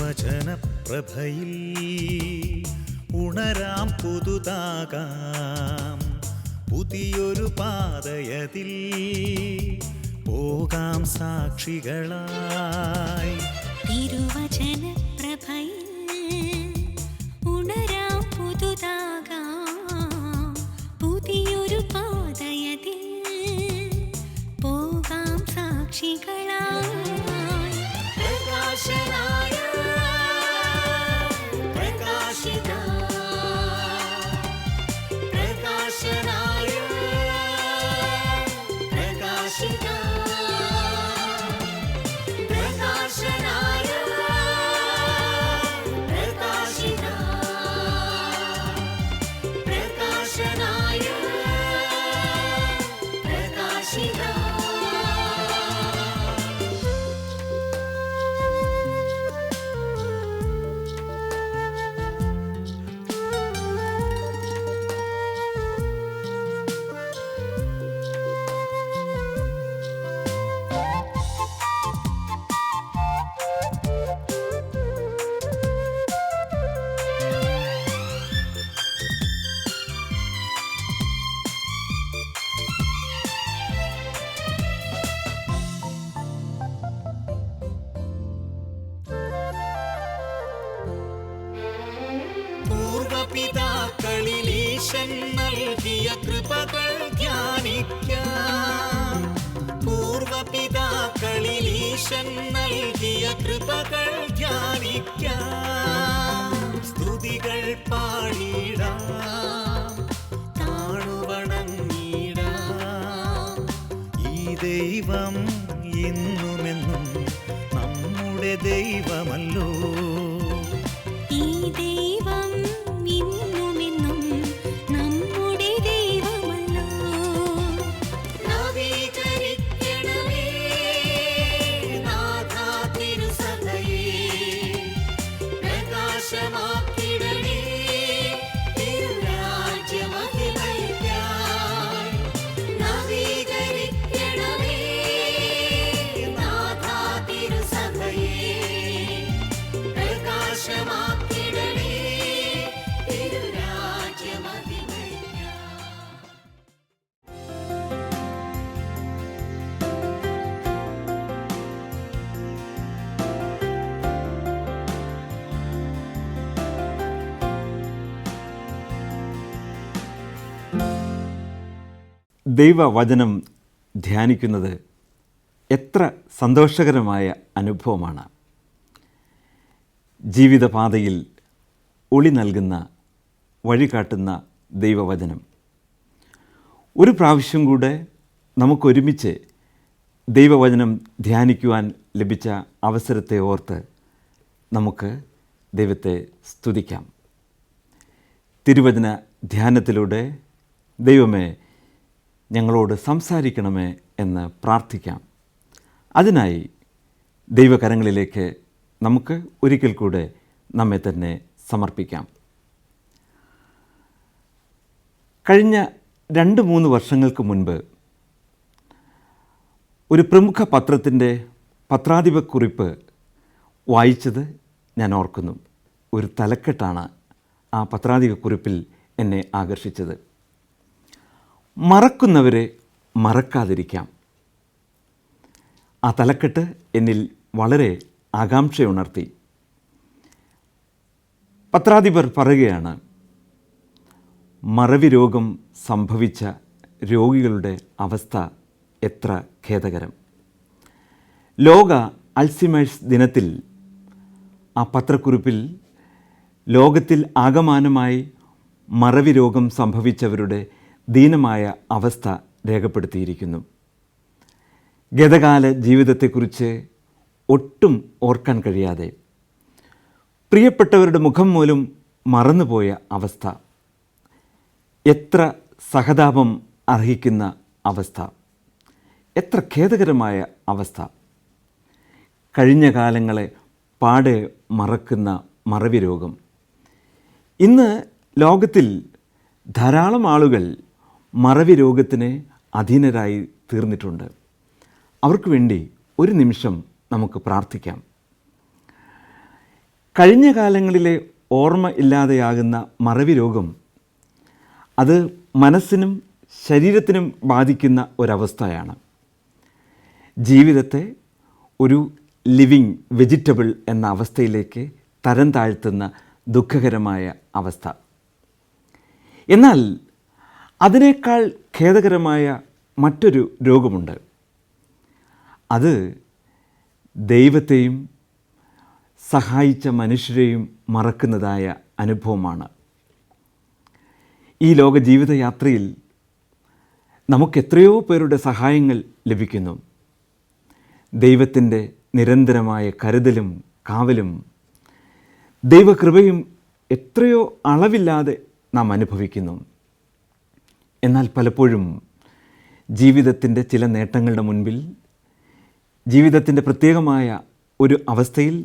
തിരുവചനപ്രഭയിൽ ഉണരാം, പുതുതാകാം, പുതിയൊരു പാതയതിൽ പോകാം സാക്ഷികളായി. തിരുവചനപ്രഭയിൽ ഉണരാം, പുതുതാകാം, പുതിയൊരു പാതയതിൽ പോകാം സാക്ഷികളായി. പ്രകാശനായ പ്രകാശിത, പ്രകാശനായ പ്രകാശിത, പ്രകാശനായ പ്രകാശിത, പ്രകാശനായ പ്രകാശിത. പൂർവപിതാക്കളിൽ ഈശൻ നൽകിയ കൃപകൾ ധ്യാനിക്കാം. പൂർവപിതാക്കളിൽ ഈശൻ നൽകിയ കൃപകൾ ധ്യാനിക്കാം. സ്തുതികൾ പാടിടാം, താണുവണങ്ങിടാം. ഈ ദൈവം എന്നുമെന്നും നമ്മുടെ ദൈവമല്ലോ. ഈ ദൈവം ഇന്നുമെന്നും നമ്മുടെ ദൈവമല്ലോ. നവീകരിക്കണമേ നാഥാ തിരുസഭയെ, പ്രകാശമാക്കിടണേ തിരുരാജ്യമഹിമയ്ക്കായി. നവീകരിക്കണമേ നാഥാ തിരുസഭയെ, പ്രകാശമാക്കിടണേ തിരുരാജ്യമഹിമയ്ക്കായി. ദൈവവചനം ധ്യാനിക്കുന്നത് എത്ര സന്തോഷകരമായ അനുഭവമാണ്. ജീവിതപാതയിൽ ഒളി നൽകുന്ന, വഴികാട്ടുന്ന ദൈവവചനം. ഒരു പ്രാവശ്യം കൂടെ നമുക്കൊരുമിച്ച് ദൈവവചനം ധ്യാനിക്കുവാൻ ലഭിച്ച അവസരത്തെ ഓർത്ത് നമുക്ക് ദൈവത്തെ സ്തുതിക്കാം. തിരുവചന ധ്യാനത്തിലൂടെ ദൈവമേ ഞങ്ങളോട് സംസാരിക്കണമേ എന്ന് പ്രാർത്ഥിക്കാം. അതിനായി ദൈവകരങ്ങളിലേക്ക് നമുക്ക് ഒരിക്കൽ കൂടെ നമ്മെ തന്നെ സമർപ്പിക്കാം. കഴിഞ്ഞ 2-3 വർഷങ്ങൾക്ക് മുൻപ് ഒരു പ്രമുഖ പത്രത്തിൻ്റെ പത്രാധിപക്കുറിപ്പ് വായിച്ചത് ഞാൻ ഓർക്കുന്നു. ഒരു തലക്കെട്ടാണ് ആ പത്രാധിപക്കുറിപ്പിൽ എന്നെ ആകർഷിച്ചത്. മറക്കുന്നവരെ മറക്കാതിരിക്കാം. ആ തലക്കെട്ട് എന്നിൽ വളരെ ആകാംക്ഷയുണർത്തി. പത്രാധിപർ പറയുകയാണ്, മറവി രോഗം സംഭവിച്ച രോഗികളുടെ അവസ്ഥ എത്ര ഖേദകരം. ലോക അൽസിമേഴ്സ് ദിനത്തിൽ ആ പത്രക്കുറിപ്പിൽ ലോകത്തിൽ ആകമാനമായി മറവി രോഗം സംഭവിച്ചവരുടെ ദീനമായ അവസ്ഥ രേഖപ്പെടുത്തിയിരിക്കുന്നു. ഗതകാല ജീവിതത്തെക്കുറിച്ച് ഒട്ടും ഓർക്കാൻ കഴിയാതെ പ്രിയപ്പെട്ടവരുടെ മുഖം പോലും മറന്നുപോയ അവസ്ഥ, എത്ര സഹതാപം അർഹിക്കുന്ന അവസ്ഥ, എത്ര ഖേദകരമായ അവസ്ഥ. കഴിഞ്ഞ കാലങ്ങളെ പാടെ മറക്കുന്ന മറവി രോഗം. ഇന്ന് ലോകത്തിൽ ധാരാളം ആളുകൾ മറവി രോഗത്തിന് അധീനരായി തീർന്നിട്ടുണ്ട്. അവർക്ക് വേണ്ടി ഒരു നിമിഷം നമുക്ക് പ്രാർത്ഥിക്കാം. കഴിഞ്ഞ കാലങ്ങളിലെ ഓർമ്മ ഇല്ലാതെയാകുന്ന മറവി രോഗം അത് മനസ്സിനും ശരീരത്തിനും ബാധിക്കുന്ന ഒരവസ്ഥയാണ്. ജീവിതത്തെ ഒരു ലിവിങ് വെജിറ്റബിൾ എന്ന അവസ്ഥയിലേക്ക് തരം താഴ്ത്തുന്ന ദുഃഖകരമായ അവസ്ഥ. എന്നാൽ അതിനേക്കാൾ ഖേദകരമായ മറ്റൊരു രോഗമുണ്ട്. അത് ദൈവത്തെയും സഹായിച്ച മനുഷ്യരെയും മറക്കുന്നതായ അനുഭവമാണ്. ഈ ലോക ജീവിതയാത്രയിൽ നമുക്കെത്രയോ പേരുടെ സഹായങ്ങൾ ലഭിക്കുന്നു. ദൈവത്തിൻ്റെ നിരന്തരമായ കരുതലും കാവലും ദൈവകൃപയും എത്രയോ അളവില്ലാതെ നാം അനുഭവിക്കുന്നു. എന്നാൽ പലപ്പോഴും ജീവിതത്തിൻ്റെ ചില നേട്ടങ്ങളുടെ മുൻപിൽ, ജീവിതത്തിൻ്റെ പ്രത്യേകമായ ഒരു അവസ്ഥയിൽ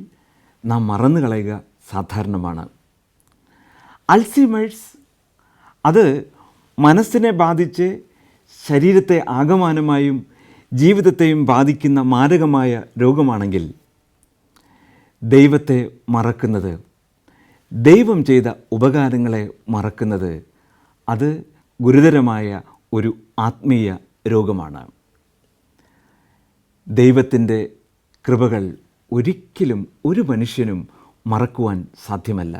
നാം മറന്നു കളയുക സാധാരണമാണ്. അൾസീമേഴ്സ് അത് മനസ്സിനെ ബാധിച്ച് ശരീരത്തെ ആകമാനമായും ജീവിതത്തെയും ബാധിക്കുന്ന മാരകമായ രോഗമാണെങ്കിൽ, ദൈവത്തെ മറക്കുന്നത്, ദൈവം ചെയ്ത ഉപകാരങ്ങളെ മറക്കുന്നത്, അത് ഗുരുതരമായ ഒരു ആത്മീയ രോഗമാണ്. ദൈവത്തിൻ്റെ കൃപകൾ ഒരിക്കലും ഒരു മനുഷ്യനും മറക്കുവാൻ സാധ്യമല്ല.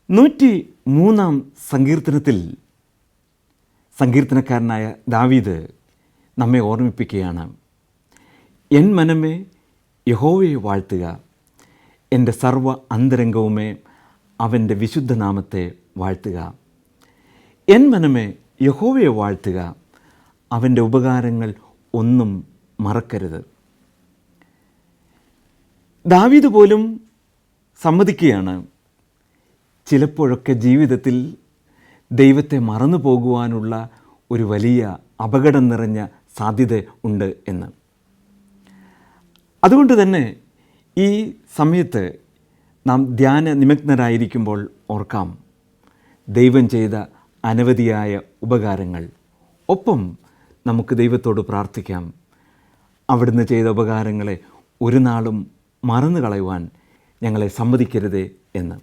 103-ാം സങ്കീർത്തനത്തിൽ സങ്കീർത്തനക്കാരനായ ദാവീദ് നമ്മെ ഓർമ്മിപ്പിക്കുകയാണ്, എൻ മനമേ യഹോവയെ വാഴ്ത്തുക, എൻ്റെ സർവ്വ അന്തരംഗവുമേ അവൻ്റെ വിശുദ്ധനാമത്തെ വാഴ്ത്തുക. എൻ മനമേ യഹോവയെ വാഴ്ത്തുക, അവൻ്റെ ഉപകാരങ്ങൾ ഒന്നും മറക്കരുത്. ദാവീദ് പോലും സമ്മതിക്കുകയാണ്, ചിലപ്പോഴൊക്കെ ജീവിതത്തിൽ ദൈവത്തെ മറന്നു പോകുവാനുള്ള ഒരു വലിയ അപകടം നിറഞ്ഞ സാധ്യത ഉണ്ട് എന്ന്. അതുകൊണ്ട് തന്നെ ഈ സമയത്ത് നാം ധ്യാന നിമഗ്നരായിരിക്കുമ്പോൾ ഓർക്കാം ദൈവം ചെയ്ത അനവധിയായ ഉപകാരങ്ങൾ. ഒപ്പം നമുക്ക് ദൈവത്തോട് പ്രാർത്ഥിക്കാം, അവിടുന്ന് ചെയ്ത ഉപകാരങ്ങളെ ഒരു നാളും മറന്നു കളയുവാൻ ഞങ്ങളെ സമ്മതിക്കരുതേ എന്ന്.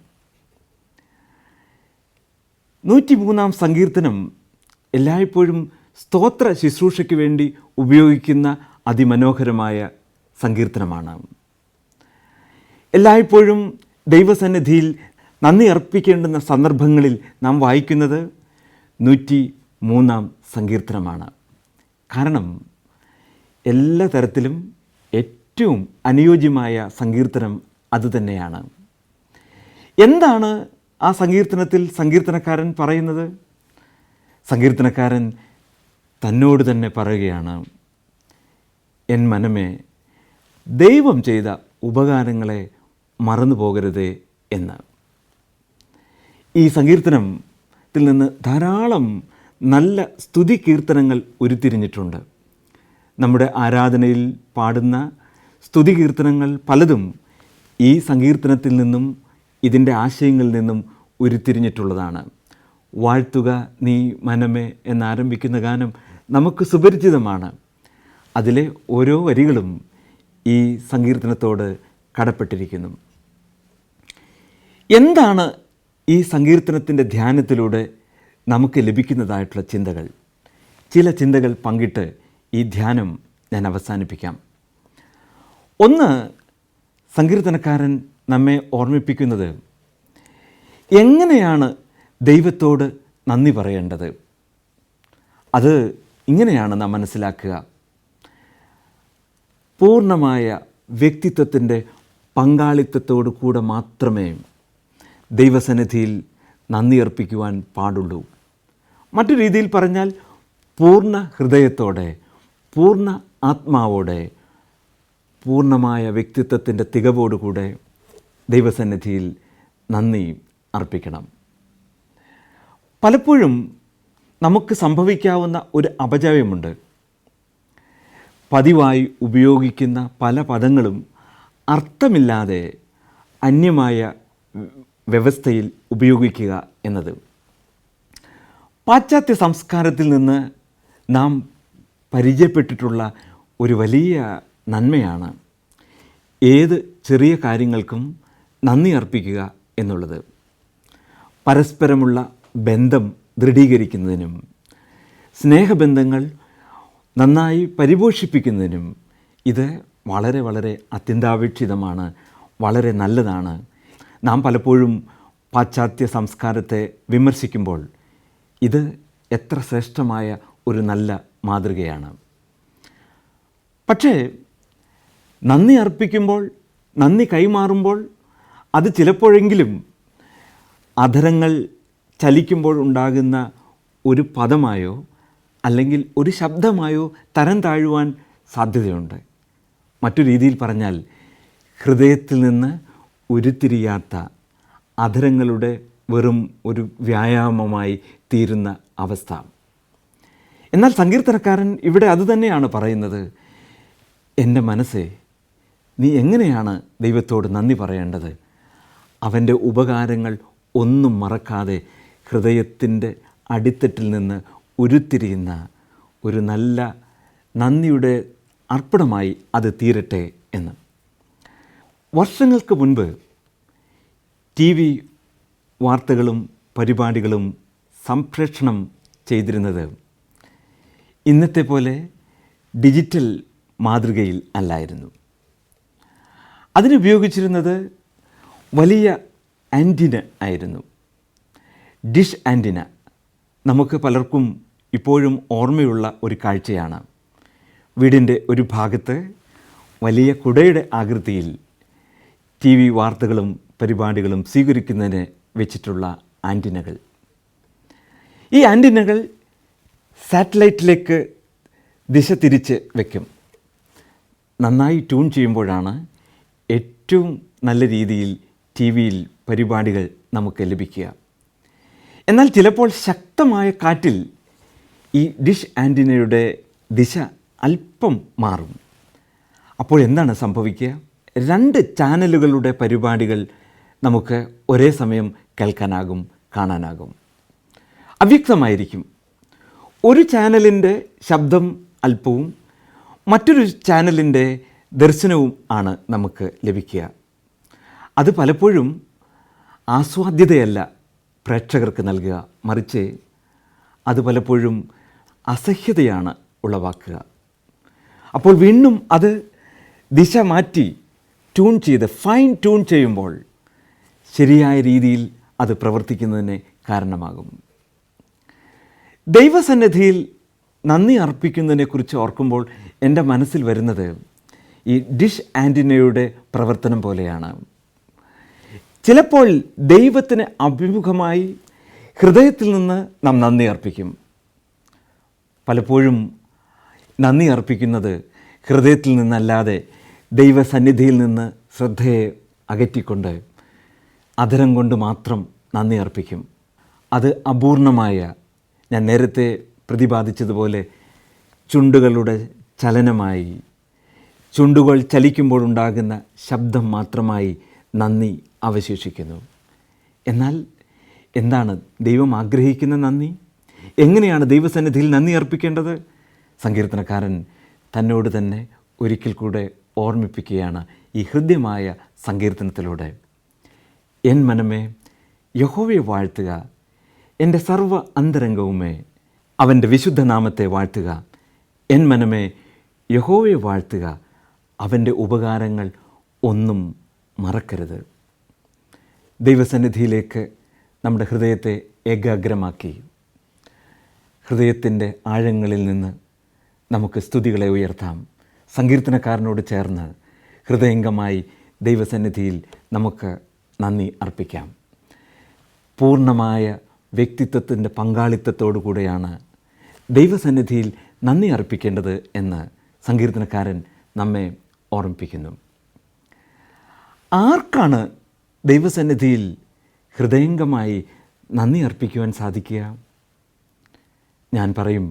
103-ാം സങ്കീർത്തനം എല്ലായ്പ്പോഴും സ്തോത്ര ശുശ്രൂഷയ്ക്ക് വേണ്ടി ഉപയോഗിക്കുന്ന അതിമനോഹരമായ സങ്കീർത്തനമാണ്. എല്ലായ്പ്പോഴും ദൈവസന്നിധിയിൽ നന്ദി അർപ്പിക്കേണ്ടുന്ന സന്ദർഭങ്ങളിൽ നാം വായിക്കുന്നത് 103-ാം സങ്കീർത്തനമാണ്. കാരണം എല്ലാ തരത്തിലും ഏറ്റവും അനുയോജ്യമായ സങ്കീർത്തനം അതുതന്നെയാണ്. എന്താണ് ആ സങ്കീർത്തനത്തിൽ സങ്കീർത്തനക്കാരൻ പറയുന്നത്? സങ്കീർത്തനക്കാരൻ തന്നോട് തന്നെ പറയുകയാണ്, എൻ മനമേ ദൈവം ചെയ്ത ഉപകാരങ്ങളെ മറന്നു പോകരുതേ എന്ന്. ഈ സങ്കീർത്തനത്തിൽ നിന്ന് ധാരാളം നല്ല സ്തുതി കീർത്തനങ്ങൾ ഉരുത്തിരിഞ്ഞിട്ടുണ്ട്. നമ്മുടെ ആരാധനയിൽ പാടുന്ന സ്തുതി കീർത്തനങ്ങൾ പലതും ഈ സങ്കീർത്തനത്തിൽ നിന്നും ഇതിൻ്റെ ആശയങ്ങളിൽ നിന്നും ഉരുത്തിരിഞ്ഞിട്ടുള്ളതാണ്. വാഴ്ത്തുക നീ മനമേ എന്നാരംഭിക്കുന്ന ഗാനം നമുക്ക് സുപരിചിതമാണ്. അതിലെ ഓരോ വരികളും ഈ സങ്കീർത്തനത്തോട് കടപ്പെട്ടിരിക്കുന്നു. എന്താണ് ഈ സങ്കീർത്തനത്തിൻ്റെ ധ്യാനത്തിലൂടെ നമുക്ക് ലഭിക്കുന്നതായിട്ടുള്ള ചിന്തകൾ? ചില ചിന്തകൾ പങ്കിട്ട് ഈ ധ്യാനം ഞാൻ അവസാനിപ്പിക്കാം. ഒന്ന്, സങ്കീർത്തനക്കാരൻ നമ്മെ ഓർമ്മിപ്പിക്കുന്നത് എങ്ങനെയാണ് ദൈവത്തോട് നന്ദി പറയേണ്ടത്. അത് ഇങ്ങനെയാണ് നാം മനസ്സിലാക്കുക, പൂർണ്ണമായ വ്യക്തിത്വത്തിൻ്റെ പങ്കാളിത്തത്തോടു കൂടെ മാത്രമേ ദൈവസന്നിധിയിൽ നന്ദി അർപ്പിക്കുവാൻ പാടുള്ളൂ. മറ്റു രീതിയിൽ പറഞ്ഞാൽ പൂർണ്ണ ഹൃദയത്തോടെ, പൂർണ്ണ ആത്മാവോടെ, പൂർണ്ണമായ വ്യക്തിത്വത്തിൻ്റെ തികവോടുകൂടെ ദൈവസന്നിധിയിൽ നന്ദി അർപ്പിക്കണം. പലപ്പോഴും നമുക്ക് സംഭവിക്കാവുന്ന ഒരു അപജയമുണ്ട്. പതിവായി ഉപയോഗിക്കുന്ന പല പദങ്ങളും അർത്ഥമില്ലാതെ അന്യമായ വ്യവസ്ഥയിൽ ഉപയോഗിക്കുക എന്നത്. പാശ്ചാത്യ സംസ്കാരത്തിൽ നിന്ന് നാം പരിചയപ്പെട്ടിട്ടുള്ള ഒരു വലിയ നന്മയാണ്. ഏത് ചെറിയ കാര്യങ്ങൾക്കും നന്ദി അർപ്പിക്കുക എന്നുള്ളത് പരസ്പരമുള്ള ബന്ധം ദൃഢീകരിക്കുന്നതിനും സ്നേഹബന്ധങ്ങൾ നന്നായി പരിപോഷിപ്പിക്കുന്നതിനും ഇത് വളരെ വളരെ അത്യന്താപേക്ഷിതമാണ്, വളരെ നല്ലതാണ്. നാം പലപ്പോഴും പാശ്ചാത്യ സംസ്കാരത്തെ വിമർശിക്കുമ്പോൾ ഇത് എത്ര ശ്രേഷ്ഠമായ ഒരു നല്ല മാതൃകയാണ്. പക്ഷേ നന്ദി അർപ്പിക്കുമ്പോൾ, നന്ദി കൈമാറുമ്പോൾ അത് ചിലപ്പോഴെങ്കിലും അധരങ്ങൾ ചലിക്കുമ്പോൾ ഉണ്ടാകുന്ന ഒരു പദമായോ അല്ലെങ്കിൽ ഒരു ശബ്ദമായോ തരം താഴുവാൻ സാധ്യതയുണ്ട്. മറ്റു രീതിയിൽ പറഞ്ഞാൽ ഹൃദയത്തിൽ നിന്ന് ഉരുത്തിരിയാത്ത അധരങ്ങളുടെ വെറും ഒരു വ്യായാമമായി തീരുന്ന അവസ്ഥ. എന്നാൽ സങ്കീർത്തനക്കാരൻ ഇവിടെ അതുതന്നെയാണ് പറയുന്നത്. എൻ്റെ മനസ്സേ, നീ എങ്ങനെയാണ് ദൈവത്തോട് നന്ദി പറയേണ്ടത്? അവൻ്റെ ഉപകാരങ്ങൾ ഒന്നും മറക്കാതെ ഹൃദയത്തിൻ്റെ അടിത്തട്ടിൽ നിന്ന് ഉരുത്തിരിയുന്ന ഒരു നല്ല നന്ദിയുടെ അർപ്പണമായി അത് തീരട്ടെ എന്ന്. വർഷങ്ങൾക്ക് മുൻപ് TV വാർത്തകളും പരിപാടികളും സംപ്രേഷണം ചെയ്തിരുന്നത് ഇന്നത്തെ പോലെ ഡിജിറ്റൽ മാതൃകയിൽ അല്ലായിരുന്നു. അതിനുപയോഗിച്ചിരുന്നത് വലിയ ആൻറ്റിന ആയിരുന്നു, ഡിഷ് ആൻറ്റിന. നമുക്ക് പലർക്കും ഇപ്പോഴും ഓർമ്മയുള്ള ഒരു കാഴ്ചയാണ്. വീടിൻ്റെ ഒരു ഭാഗത്ത് വലിയ കുടയുടെ ആകൃതിയിൽ TV വാർത്തകളും പരിപാടികളും സ്വീകരിക്കുന്നതിന് വെച്ചിട്ടുള്ള ആൻറ്റിനകൾ. ഈ ആൻറ്റിനകൾ സാറ്റലൈറ്റിലേക്ക് ദിശ തിരിച്ച് വയ്ക്കും. നന്നായി ട്യൂൺ ചെയ്യുമ്പോഴാണ് ഏറ്റവും നല്ല രീതിയിൽ TV-യിൽ പരിപാടികൾ നമുക്ക് ലഭിക്കുക. എന്നാൽ ചിലപ്പോൾ ശക്തമായ കാറ്റിൽ ഈ ഡിഷ് ആൻറ്റിനയുടെ ദിശ അല്പം മാറും. അപ്പോൾ എന്താണ് സംഭവിക്കുക? 2 ചാനലുകളുടെ പരിപാടികൾ നമുക്ക് ഒരേ സമയം കേൾക്കാനാകും, കാണാനാകും. അവ്യക്തമായിരിക്കും. ഒരു ചാനലിൻ്റെ ശബ്ദം അല്പവും മറ്റൊരു ചാനലിൻ്റെ ദർശനവും ആണ് നമുക്ക് ലഭിക്കുക. അത് പലപ്പോഴും ആസ്വാദ്യതയല്ല പ്രേക്ഷകർക്ക് നൽകുക, മറിച്ച് അത് പലപ്പോഴും അസഹ്യതയാണ് ഉളവാക്കുക. അപ്പോൾ വീണ്ടും അത് ദിശ മാറ്റി ട്യൂൺ ചെയ്ത് ഫൈൻ ട്യൂൺ ചെയ്യുമ്പോൾ ശരിയായ രീതിയിൽ അത് പ്രവർത്തിക്കുന്നതിന് കാരണമാകും. ദൈവസന്നിധിയിൽ നന്ദി അർപ്പിക്കുന്നതിനെക്കുറിച്ച് ഓർക്കുമ്പോൾ എൻ്റെ മനസ്സിൽ വരുന്നത് ഈ ഡിഷ് ആൻറ്റിനയുടെ പ്രവർത്തനം പോലെയാണ്. ചിലപ്പോൾ ദൈവത്തിന് അഭിമുഖമായി ഹൃദയത്തിൽ നിന്ന് നാം നന്ദി അർപ്പിക്കും. പലപ്പോഴും നന്ദി അർപ്പിക്കുന്നത് ഹൃദയത്തിൽ നിന്നല്ലാതെ ദൈവസന്നിധിയിൽ നിന്ന് ശ്രദ്ധയെ അകറ്റിക്കൊണ്ട് അധരം കൊണ്ട് മാത്രം നന്ദി അർപ്പിക്കും. അത് അപൂർണമായ, ഞാൻ നേരത്തെ പ്രതിപാദിച്ചതുപോലെ ചുണ്ടുകളുടെ ചലനമായി, ചുണ്ടുകൾ ചലിക്കുമ്പോഴുണ്ടാകുന്ന ശബ്ദം മാത്രമായി നന്ദി അവശേഷിക്കുന്നു. എന്നാൽ എന്താണ് ദൈവം ആഗ്രഹിക്കുന്ന നന്ദി? എങ്ങനെയാണ് ദൈവസന്നിധിയിൽ നന്ദി അർപ്പിക്കേണ്ടത്? സങ്കീർത്തനക്കാരൻ തന്നോട് തന്നെ ഒരിക്കൽ കൂടെ ഓർമ്മിപ്പിക്കുകയാണ് ഈ ഹൃദ്യമായ സങ്കീർത്തനത്തിലൂടെ. എൻ മനമേ യഹോവയെ വാഴ്ത്തുക, എൻ്റെ സർവ്വ അന്തരംഗവുമേ അവൻ്റെ വിശുദ്ധ നാമത്തെ വാഴ്ത്തുക. എൻ മനമേ യഹോവയെ വാഴ്ത്തുക, അവൻ്റെ ഉപകാരങ്ങൾ ഒന്നും മറക്കരുത്. ദൈവസന്നിധിയിലേക്ക് നമ്മുടെ ഹൃദയത്തെ ഏകാഗ്രമാക്കി ഹൃദയത്തിൻ്റെ ആഴങ്ങളിൽ നിന്ന് നമുക്ക് സ്തുതികളെ ഉയർത്താം. സങ്കീർത്തനക്കാരനോട് ചേർന്ന് ഹൃദയംഗമായി ദൈവസന്നിധിയിൽ നമുക്ക് നന്ദി അർപ്പിക്കാം. പൂർണ്ണമായ വ്യക്തിത്വത്തിൻ്റെ പങ്കാളിത്തത്തോടു കൂടെയാണ് ദൈവസന്നിധിയിൽ നന്ദി അർപ്പിക്കേണ്ടത് എന്ന് സങ്കീർത്തനക്കാരൻ നമ്മെ ഓർമ്മിപ്പിക്കുന്നു. ആർക്കാണ് ദൈവസന്നിധിയിൽ ഹൃദയംഗമായി നന്ദി അർപ്പിക്കുവാൻ സാധിക്കുക? ഞാൻ പറയും,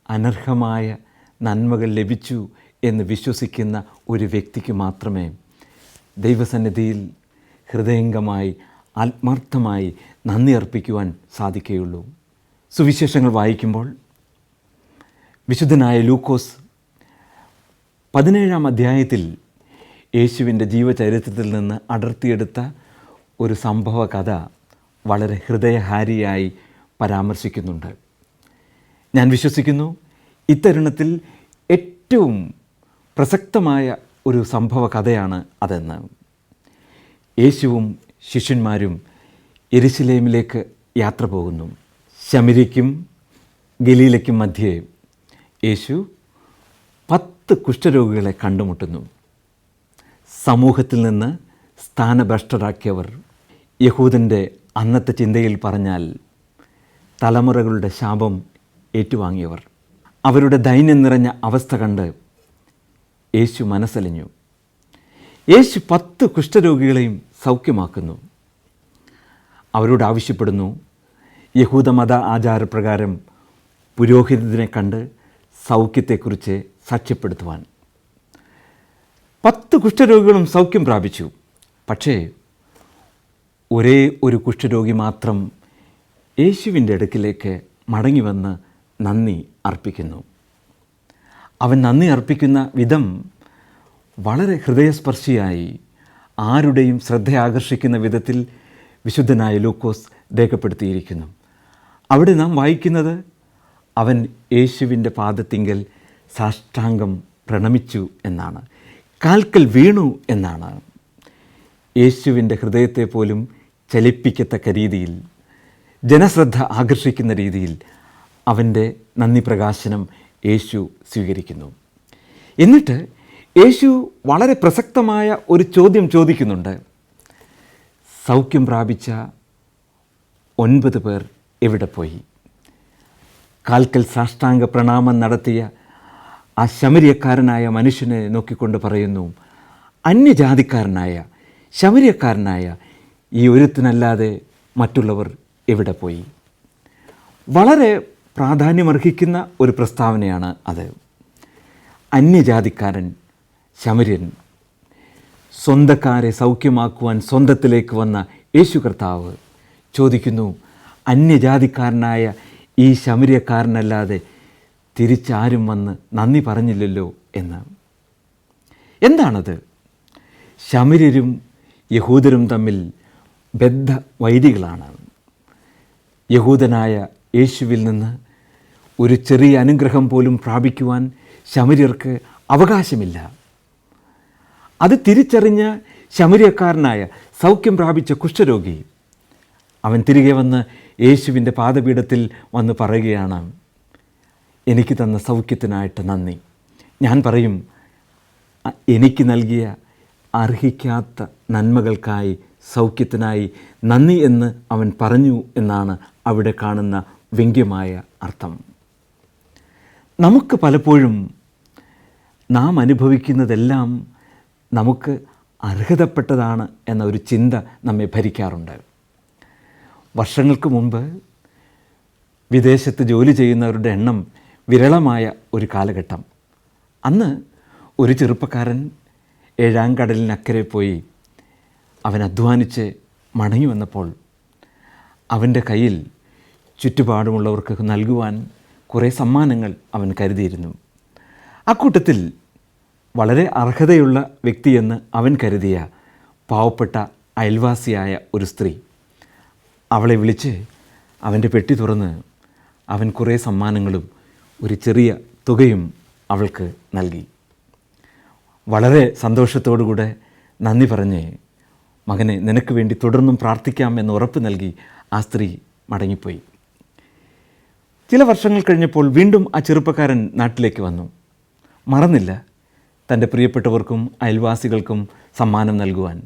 അനർഹമായ നന്മകൾ ലഭിച്ചു എന്ന് വിശ്വസിക്കുന്ന ഒരു വ്യക്തിക്ക് മാത്രമേ ദൈവസന്നിധിയിൽ ഹൃദയംഗമായി ആത്മാർത്ഥമായി നന്ദി അർപ്പിക്കുവാൻ സാധിക്കുകയുള്ളൂ. സുവിശേഷങ്ങൾ വായിക്കുമ്പോൾ വിശുദ്ധനായ ലൂക്കോസ് 17-ാം അധ്യായത്തിൽ യേശുവിൻ്റെ ജീവചരിത്രത്തിൽ നിന്ന് അടർത്തിയെടുത്ത ഒരു സംഭവ കഥ വളരെ ഹൃദയഹാരിയായി പരാമർശിക്കുന്നുണ്ട്. ഞാൻ വിശ്വസിക്കുന്നു ഇത്തരുണത്തിൽ ഏറ്റവും പ്രസക്തമായ ഒരു സംഭവ കഥയാണ് അതെന്ന്. യേശുവും ശിഷ്യന്മാരും യെരുശലേമിലേക്ക് യാത്ര പോകുന്നു. ശമര്യയ്ക്കും ഗലീലയ്ക്കും മധ്യേ യേശു 10 കുഷ്ഠരോഗികളെ കണ്ടുമുട്ടുന്നു. സമൂഹത്തിൽ നിന്ന് സ്ഥാനഭ്രഷ്ടരാക്കിയവർ, യഹൂദൻ്റെ അന്നത്തെ ചിന്തയിൽ പറഞ്ഞാൽ തലമുറകളുടെ ശാപം ഏറ്റുവാങ്ങിയവർ. അവരുടെ ദൈന്യം നിറഞ്ഞ അവസ്ഥ കണ്ട് യേശു മനസ്സലിഞ്ഞു. യേശു 10 കുഷ്ഠരോഗികളെയും സൗഖ്യമാക്കുന്നു. അവരോട് ആവശ്യപ്പെടുന്നു, യഹൂദമത ആചാരപ്രകാരം പുരോഹിതനെ കണ്ട് സൗഖ്യത്തെക്കുറിച്ച് സാക്ഷ്യപ്പെടുത്തുവാൻ. 10 കുഷ്ഠരോഗികളും സൗഖ്യം പ്രാപിച്ചു. പക്ഷേ ഒരേ ഒരു കുഷ്ഠരോഗി മാത്രം യേശുവിൻ്റെ അടുക്കിലേക്ക് മടങ്ങി വന്ന് നന്ദി അർപ്പിക്കുന്നു. അവൻ നന്ദി അർപ്പിക്കുന്ന വിധം വളരെ ഹൃദയസ്പർശിയായി, ആരുടെയും ശ്രദ്ധ ആകർഷിക്കുന്ന വിധത്തിൽ വിശുദ്ധനായ ലൂക്കോസ് രേഖപ്പെടുത്തിയിരിക്കുന്നു. അവിടെ നാം വായിക്കുന്നത്, അവൻ യേശുവിൻ്റെ പാദത്തിങ്കൽ സാഷ്ടാംഗം പ്രണമിച്ചു എന്നാണ്, കാൽക്കൽ വീണു എന്നാണ്. യേശുവിൻ്റെ ഹൃദയത്തെ പോലും ചലിപ്പിക്കത്തക്ക രീതിയിൽ, ജനശ്രദ്ധ ആകർഷിക്കുന്ന രീതിയിൽ അവൻ്റെ നന്ദി പ്രകാശനം യേശു സ്വീകരിക്കുന്നു. എന്നിട്ട് യേശു വളരെ പ്രസക്തമായ ഒരു ചോദ്യം ചോദിക്കുന്നുണ്ട്. സൗഖ്യം പ്രാപിച്ച 9 പേർ എവിടെ പോയി? കാൽക്കൽ സാഷ്ടാംഗ പ്രണാമം നടത്തിയ ആ ശമര്യക്കാരനായ മനുഷ്യനെ നോക്കിക്കൊണ്ട് പറയുന്നു, അന്യജാതിക്കാരനായ ശമര്യക്കാരനായ ഈ ഒരുത്തനല്ലാതെ മറ്റുള്ളവർ എവിടെ പോയി? വളരെ പ്രാധാന്യമർഹിക്കുന്ന ഒരു പ്രസ്താവനയാണ് അത്. അന്യജാതിക്കാരൻ, ശമര്യൻ. സ്വന്തക്കാരെ സൗഖ്യമാക്കുവാൻ സ്വന്തത്തിലേക്ക് വന്ന യേശു കർത്താവ് ചോദിക്കുന്നു, അന്യജാതിക്കാരനായ ഈ ശമര്യക്കാരനല്ലാതെ തിരിച്ചാരും വന്ന് നന്ദി പറഞ്ഞില്ലല്ലോ എന്ന്. എന്താണത്? ശമര്യരും യഹൂദരും തമ്മിൽ ബദ്ധ വൈരികളാണ്. യഹൂദനായ യേശുവിൽ നിന്ന് ഒരു ചെറിയ അനുഗ്രഹം പോലും പ്രാപിക്കുവാൻ ശമര്യർക്ക് അവകാശമില്ല. അത് തിരിച്ചറിഞ്ഞ ശമര്യക്കാരനായ സൗഖ്യം പ്രാപിച്ച കുഷ്ഠരോഗി അവൻ തിരികെ വന്ന് യേശുവിൻ്റെ പാദപീഠത്തിൽ വന്ന് പറയുകയാണ്, എനിക്ക് തന്ന സൗഖ്യത്തിനായിട്ട് നന്ദി. ഞാൻ പറയും, എനിക്ക് നൽകിയ അർഹിക്കാത്ത നന്മകൾക്കായി, സൗഖ്യത്തിനായി നന്ദി എന്ന് അവൻ പറഞ്ഞു എന്നാണ് അവിടെ കാണുന്ന വ്യംഗ്യമായ അർത്ഥം. നമുക്ക് പലപ്പോഴും നാം അനുഭവിക്കുന്നതെല്ലാം നമുക്ക് അർഹതപ്പെട്ടതാണ് എന്ന ഒരു ചിന്ത നമ്മെ ഭരിക്കാറുണ്ട്. വർഷങ്ങൾക്ക് മുമ്പ് വിദേശത്ത് ജോലി ചെയ്യുന്നവരുടെ എണ്ണം വിരളമായ ഒരു കാലഘട്ടം. അന്ന് ഒരു ചെറുപ്പക്കാരൻ 7-ാം കടലിനക്കരെ പോയി അവൻ അധ്വാനിച്ച് മടങ്ങി വന്നപ്പോൾ അവൻ്റെ കയ്യിൽ ചുറ്റുപാടുമുള്ളവർക്ക് നൽകുവാൻ കുറേ സമ്മാനങ്ങൾ അവൻ കരുതിയിരുന്നു. അക്കൂട്ടത്തിൽ വളരെ അർഹതയുള്ള വ്യക്തിയെന്ന് അവൻ കരുതിയ പാവപ്പെട്ട അയൽവാസിയായ ഒരു സ്ത്രീ, അവളെ വിളിച്ച് അവൻ്റെ പെട്ടി തുറന്ന് അവൻ കുറേ സമ്മാനങ്ങളും ഒരു ചെറിയ തുകയും അവൾക്ക് നൽകി. വളരെ സന്തോഷത്തോടുകൂടെ നന്ദി പറഞ്ഞ്, മകനെ നിനക്ക് വേണ്ടി തുടർന്നും പ്രാർത്ഥിക്കാമെന്ന് ഉറപ്പ് നൽകി ആ സ്ത്രീ മടങ്ങിപ്പോയി. ചില വർഷങ്ങൾ കഴിഞ്ഞപ്പോൾ വീണ്ടും ആ ചെറുപ്പക്കാരൻ നാട്ടിലേക്ക് വന്നു. മറന്നില്ല, തൻ്റെ പ്രിയപ്പെട്ടവർക്കും അയൽവാസികൾക്കും സമ്മാനം നൽകുവാൻ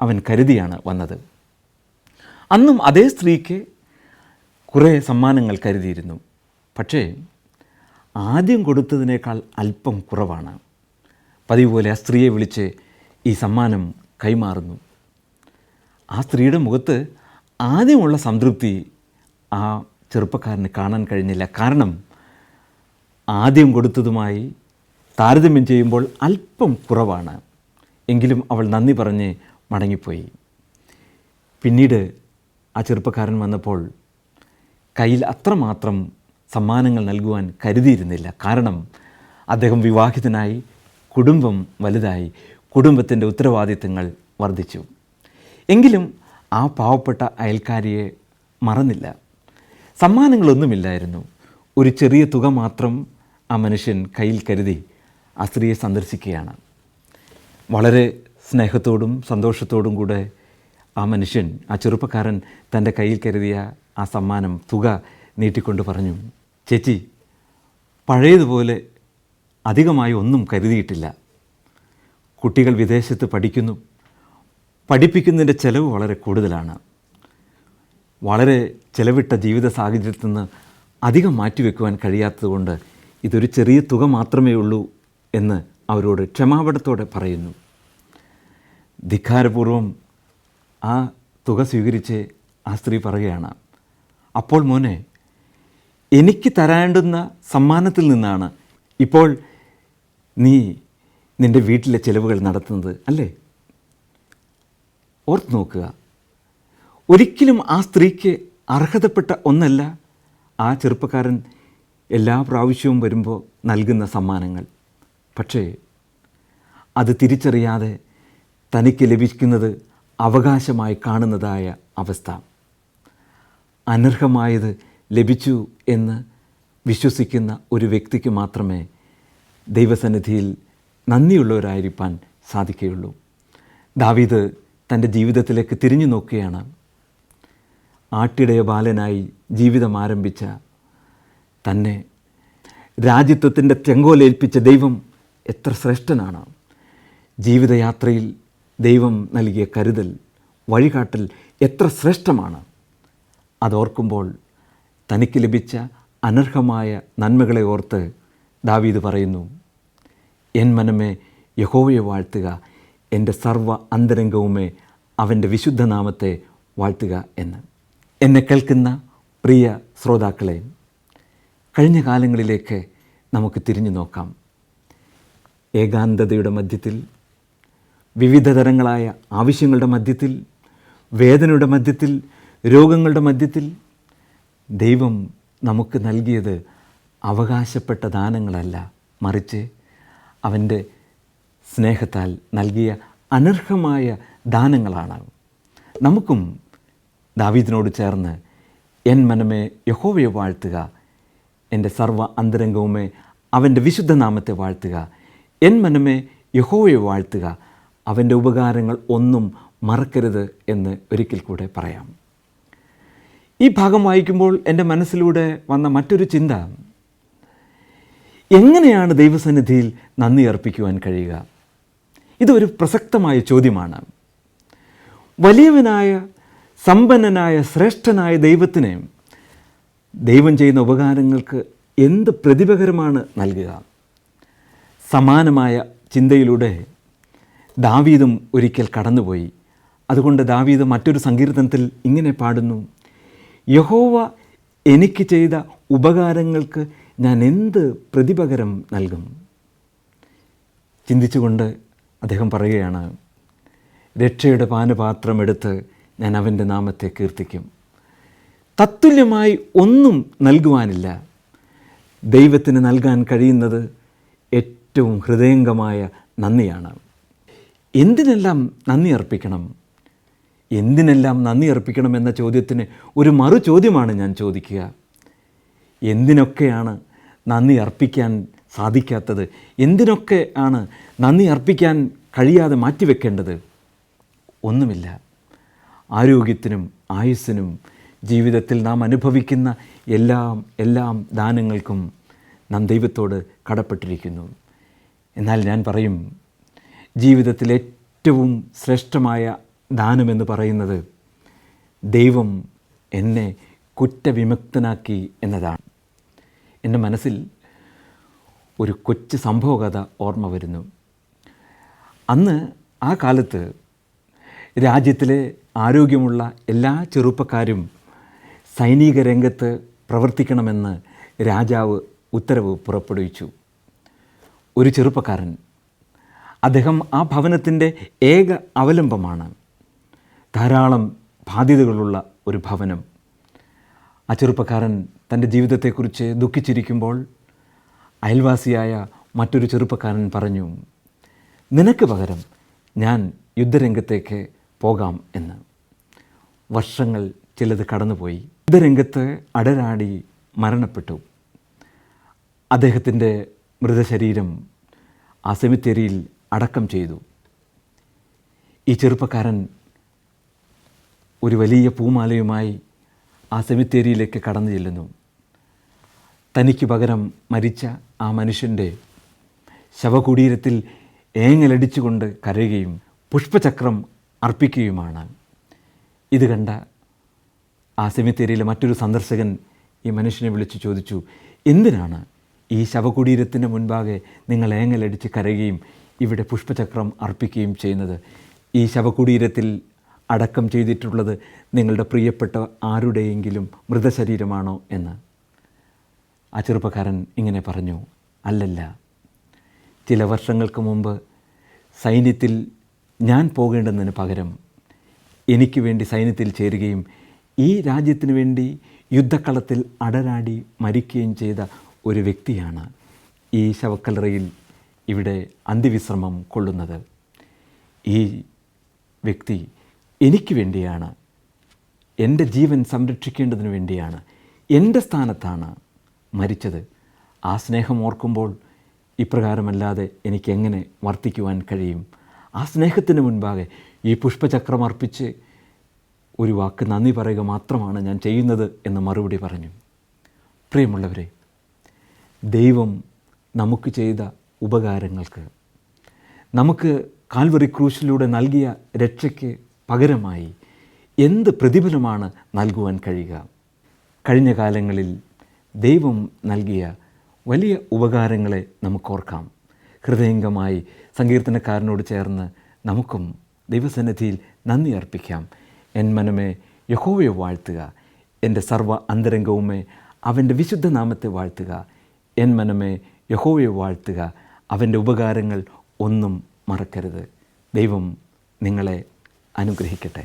അവൻ കരുതിയാണ് വന്നത്. അന്നും അതേ സ്ത്രീക്ക് കുറേ സമ്മാനങ്ങൾ കരുതിയിരുന്നു. പക്ഷേ ആദ്യം കൊടുത്തതിനേക്കാൾ അല്പം കുറവാണ്. പതിവ് പോലെ ആ സ്ത്രീയെ വിളിച്ച് ഈ സമ്മാനം കൈമാറുന്നു. ആ സ്ത്രീയുടെ മുഖത്ത് ആദ്യമുള്ള സംതൃപ്തി ആ ചെറുപ്പക്കാരന് കാണാൻ കഴിഞ്ഞില്ല. കാരണം ആദ്യം കൊടുത്തതുമായി താരതമ്യം ചെയ്യുമ്പോൾ അല്പം കുറവാണ്. എങ്കിലും അവൾ നന്ദി പറഞ്ഞ് മടങ്ങിപ്പോയി. പിന്നീട് ആ ചെറുപ്പക്കാരൻ വന്നപ്പോൾ കയ്യിൽ അത്രമാത്രം സമ്മാനങ്ങൾ നൽകുവാൻ കരുതിയിരുന്നില്ല. കാരണം അദ്ദേഹം വിവാഹിതനായി, കുടുംബം വലുതായി, കുടുംബത്തിൻ്റെ ഉത്തരവാദിത്തങ്ങൾ വർദ്ധിച്ചു. എങ്കിലും ആ പാവപ്പെട്ട അയൽക്കാരിയെ മറന്നില്ല. സമ്മാനങ്ങളൊന്നുമില്ലായിരുന്നു. ഒരു ചെറിയ തുക മാത്രം ആ മനുഷ്യൻ കയ്യിൽ കരുതി ആ സ്ത്രീയെ സന്ദർശിക്കുകയാണ്. വളരെ സ്നേഹത്തോടും സന്തോഷത്തോടും കൂടെ ആ മനുഷ്യൻ, ആ ചെറുപ്പക്കാരൻ തൻ്റെ കയ്യിൽ കരുതിയ ആ സമ്മാനം തുക നീട്ടിക്കൊണ്ട് പറഞ്ഞു, ചേച്ചി, പഴയതുപോലെ അധികമായി ഒന്നും കരുതിയിട്ടില്ല. കുട്ടികൾ വിദേശത്ത് പഠിക്കുന്നു. പഠിപ്പിക്കുന്നതിൻ്റെ ചിലവ് വളരെ കൂടുതലാണ്. വളരെ ചിലവിട്ട ജീവിത സാഹചര്യത്തിൽ നിന്ന് അധികം മാറ്റിവെക്കുവാൻ കഴിയാത്തതുകൊണ്ട് ഇതൊരു ചെറിയ തുക മാത്രമേ ഉള്ളൂ എന്ന് അവരോട് ക്ഷമാപണത്തോടെ പറയുന്നു. ധിക്കാരപൂർവം ആ തുക സ്വീകരിച്ച് ആ സ്ത്രീ പറയുകയാണ്, അപ്പോൾ മോനെ, എനിക്ക് തരാണ്ടുന്ന സമ്മാനത്തിൽ നിന്നാണ് ഇപ്പോൾ നീ നിൻ്റെ വീട്ടിലെ ചിലവുകൾ നടത്തുന്നത് അല്ലേ? ഓർത്ത് നോക്കുക, ഒരിക്കലും ആ സ്ത്രീക്ക് അർഹതപ്പെട്ട ഒന്നല്ല ആ ചെറുപ്പക്കാരൻ എല്ലാ പ്രാവശ്യവും വരുമ്പോൾ നൽകുന്ന സമ്മാനങ്ങൾ. പക്ഷേ അത് തിരിച്ചറിയാതെ തനിക്ക് ലഭിക്കുന്നത് അവകാശമായി കാണുന്നതായ അവസ്ഥ, അനർഹമായത് ലഭിച്ചു എന്ന് വിശ്വസിക്കുന്ന ഒരു വ്യക്തിക്ക് മാത്രമേ ദൈവസന്നിധിയിൽ നന്ദിയുള്ളവരായിരിക്കാൻ സാധിക്കുകയുള്ളൂ. ദാവീദ് തൻ്റെ ജീവിതത്തിലേക്ക് തിരിഞ്ഞു നോക്കുകയാണ്. ആട്ടിടയ ബാലനായി ജീവിതം ആരംഭിച്ച തന്നെ രാജ്യത്വത്തിൻ്റെ ചെങ്കോലേൽപ്പിച്ച ദൈവം എത്ര ശ്രേഷ്ഠനാണ്. ജീവിതയാത്രയിൽ ദൈവം നൽകിയ കരുതൽ, വഴികാട്ടൽ എത്ര ശ്രേഷ്ഠമാണ്. അതോർക്കുമ്പോൾ തനിക്ക് ലഭിച്ച അനർഹമായ നന്മകളെ ഓർത്ത് ദാവീദ് പറയുന്നു, എൻ മനമേ യഹോവയെ വാഴ്ത്തുക, എൻ്റെ സർവ്വ അന്തരംഗവുമേ അവൻ്റെ വിശുദ്ധനാമത്തെ വാഴ്ത്തുക എന്ന്. എന്നെ കേൾക്കുന്ന പ്രിയ ശ്രോതാക്കളെ, കഴിഞ്ഞ കാലങ്ങളിലേക്ക് നമുക്ക് തിരിഞ്ഞു നോക്കാം. ഏകാന്തതയുടെ മധ്യത്തിൽ, വിവിധ തരങ്ങളായ ആവശ്യങ്ങളുടെ മധ്യത്തിൽ, വേദനയുടെ മധ്യത്തിൽ, രോഗങ്ങളുടെ മധ്യത്തിൽ ദൈവം നമുക്ക് നൽകിയത് അവകാശപ്പെട്ട ദാനങ്ങളല്ല, മറിച്ച് അവൻ്റെ സ്നേഹത്താൽ നൽകിയ അനർഹമായ ദാനങ്ങളാണ്. നമുക്കും ദാവീദിനോട് ചേർന്ന് എൻ മനമേ യഹോവയെ വാഴ്ത്തുക, എൻ്റെ സർവ്വ അന്തരംഗവുമേ അവൻ്റെ വിശുദ്ധനാമത്തെ വാഴ്ത്തുക, എൻ മനമേ യഹോവയെ വാഴ്ത്തുക, അവൻ്റെ ഉപകാരങ്ങൾ ഒന്നും മറക്കരുത് എന്ന് ഒരിക്കൽ കൂടെ പറയാം. ഈ ഭാഗം വായിക്കുമ്പോൾ എൻ്റെ മനസ്സിലൂടെ വന്ന മറ്റൊരു ചിന്ത, എങ്ങനെയാണ് ദൈവസന്നിധിയിൽ നന്ദി അർപ്പിക്കുവാൻ കഴിയുക? ഇതൊരു പ്രസക്തമായ ചോദ്യമാണ്. വലിയവനായ, സമ്പന്നനായ, ശ്രേഷ്ഠനായ ദൈവത്തിന് ദൈവം ചെയ്യുന്ന ഉപകാരങ്ങൾക്ക് എന്ത് പ്രതിപകരമാണ് നൽകുക? സമാനമായ ചിന്തയിലൂടെ ദാവീദും ഒരിക്കൽ കടന്നുപോയി. അതുകൊണ്ട് ദാവീദ് മറ്റൊരു സങ്കീർത്തനത്തിൽ ഇങ്ങനെ പാടുന്നു, യഹോവ എനിക്ക് ചെയ്ത ഉപകാരങ്ങൾക്ക് ഞാൻ എന്ത് പ്രതിപകരം നൽകും? ചിന്തിച്ചുകൊണ്ട് അദ്ദേഹം പറയുകയാണ്, രക്ഷയുടെ പാനപാത്രം എടുത്ത് ഞാൻ അവൻ്റെ നാമത്തെ കീർത്തിക്കും. തത്തുല്യമായി ഒന്നും നൽകുവാനില്ല. ദൈവത്തിന് നൽകാൻ കഴിയുന്നത് ഏറ്റവും ഹൃദയംഗമായ നന്ദിയാണ്. എന്തിനെല്ലാം നന്ദി അർപ്പിക്കണം? എന്തിനെല്ലാം നന്ദി അർപ്പിക്കണം എന്ന ചോദ്യത്തിന് ഒരു മറു ചോദ്യമാണ് ഞാൻ ചോദിക്കുക. എന്തിനൊക്കെയാണ് നന്ദി അർപ്പിക്കാൻ സാധിക്കാത്തത്? എന്തിനൊക്കെ ആണ് നന്ദി അർപ്പിക്കാൻ കഴിയാതെ മാറ്റിവെക്കേണ്ടത്? ഒന്നുമില്ല. ആരോഗ്യത്തിനും ആയുസ്സിനും ജീവിതത്തിൽ നാം അനുഭവിക്കുന്ന എല്ലാം ദാനങ്ങൾക്കും നാം ദൈവത്തോട് കടപ്പെട്ടിരിക്കുന്നു. എന്നാൽ ഞാൻ പറയും, ജീവിതത്തിൽ ഏറ്റവും ശ്രേഷ്ഠമായ ദാനമെന്ന് പറയുന്നത് ദൈവം എന്നെ കുറ്റവിമുക്തനാക്കി എന്നതാണ്. എൻ്റെ മനസ്സിൽ ഒരു കൊച്ചു സംഭവകഥ ഓർമ്മ വരുന്നു. അന്ന് ആ കാലത്ത് രാജ്യത്തിലെ ആരോഗ്യമുള്ള എല്ലാ ചെറുപ്പക്കാരും സൈനിക രംഗത്ത് പ്രവർത്തിക്കണമെന്ന് രാജാവ് ഉത്തരവ് പുറപ്പെടുവിച്ചു. ഒരു ചെറുപ്പക്കാരൻ, അദ്ദേഹം ആ ഭവനത്തിൻ്റെ ഏക അവലംബമാണ്. ധാരാളം ബാധ്യതകളുള്ള ഒരു ഭവനം. ആ ചെറുപ്പക്കാരൻ തൻ്റെ ജീവിതത്തെക്കുറിച്ച് ദുഃഖിച്ചിരിക്കുമ്പോൾ അയൽവാസിയായ മറ്റൊരു ചെറുപ്പക്കാരൻ പറഞ്ഞു, നിനക്ക് പകരം ഞാൻ യുദ്ധരംഗത്തേക്ക് പോകാം എന്ന്. വർഷങ്ങൾ ചിലത് കടന്നുപോയി. യുദ്ധരംഗത്ത് അടരാടി മരണപ്പെട്ടു. അദ്ദേഹത്തിൻ്റെ മൃതശരീരം ആ സെമിത്തേരിയിൽ അടക്കം ചെയ്തു. ഈ ചെറുപ്പക്കാരൻ ഒരു വലിയ പൂമാലയുമായി ആ സെമിത്തേരിയിലേക്ക് കടന്നു ചെല്ലുന്നു. തനിക്ക് പകരം മരിച്ച ആ മനുഷ്യൻ്റെ ശവകുടീരത്തിൽ ഏങ്ങലടിച്ചുകൊണ്ട് കരയുകയും പുഷ്പചക്രം അർപ്പിക്കുകയുമാണ്. ഇത് കണ്ട ആ സെമിത്തേരിയിലെ മറ്റൊരു സന്ദർശകൻ ഈ മനുഷ്യനെ വിളിച്ചു ചോദിച്ചു, എന്തിനാണ് ഈ ശവകുടീരത്തിന് മുൻപാകെ നിങ്ങൾ ഏങ്ങലടിച്ച് കരയുകയും ഇവിടെ പുഷ്പചക്രം അർപ്പിക്കുകയും ചെയ്യുന്നത്? ഈ ശവകുടീരത്തിൽ അടക്കം ചെയ്തിട്ടുള്ളത് നിങ്ങളുടെ പ്രിയപ്പെട്ട ആരുടെയെങ്കിലും മൃതശരീരമാണോ എന്ന്. ആ ചെറുപ്പക്കാരൻ ഇങ്ങനെ പറഞ്ഞു, അല്ലല്ല, ചില വർഷങ്ങൾക്ക് മുമ്പ് സൈന്യത്തിൽ ഞാൻ പോകേണ്ടതിന് പകരം എനിക്ക് വേണ്ടി സൈന്യത്തിൽ ചേരുകയും ഈ രാജ്യത്തിന് വേണ്ടി യുദ്ധക്കളത്തിൽ അടരാടി മരിക്കുകയും ചെയ്ത ഒരു വ്യക്തിയാണ് ഈ ശവക്കല്ലറയിൽ ഇവിടെ അന്ത്യവിശ്രമം കൊള്ളുന്നത്. ഈ വ്യക്തി എനിക്ക് വേണ്ടിയാണ്, എൻ്റെ ജീവൻ സംരക്ഷിക്കേണ്ടതിന് വേണ്ടിയാണ്, എൻ്റെ സ്ഥാനത്താണ് മരിച്ചത്. ആ സ്നേഹം ഓർക്കുമ്പോൾ ഇപ്രകാരമല്ലാതെ എനിക്കെങ്ങനെ വർത്തിക്കുവാൻ കഴിയും? ആ സ്നേഹത്തിന് മുൻപാകെ ഈ പുഷ്പചക്രം അർപ്പിച്ച് ഒരു വാക്ക് നന്ദി പറയുക മാത്രമാണ് ഞാൻ ചെയ്യുന്നത് എന്ന് മറുപടി പറഞ്ഞു. പ്രിയമുള്ളവരെ, ദൈവം നമുക്ക് ചെയ്ത ഉപകാരങ്ങൾക്ക്, നമുക്ക് കാൽവറി ക്രൂശിലൂടെ നൽകിയ രക്ഷയ്ക്ക് പകരമായി എന്ത് പ്രതിഫലമാണ് നൽകുവാൻ കഴിയുക? കഴിഞ്ഞ കാലങ്ങളിൽ ദൈവം നൽകിയ വലിയ ഉപകാരങ്ങളെ നമുക്കോർക്കാം. ഹൃദയംഗമായി സങ്കീർത്തനക്കാരനോട് ചേർന്ന് നമുക്കും ദൈവസന്നിധിയിൽ നന്ദി അർപ്പിക്കാം. എൻ മനമേ യഹോവയെ വാഴ്ത്തുക, എൻ്റെ സർവ്വ അന്തരംഗവുമേ അവൻ്റെ വിശുദ്ധ നാമത്തെ വാഴ്ത്തുക. എൻ മനമേ യഹോവയെ വാഴ്ത്തുക, അവൻ്റെ ഉപകാരങ്ങൾ ഒന്നും മറക്കരുത്. ദൈവം നിങ്ങളെ അനുഗ്രഹിക്കട്ടെ.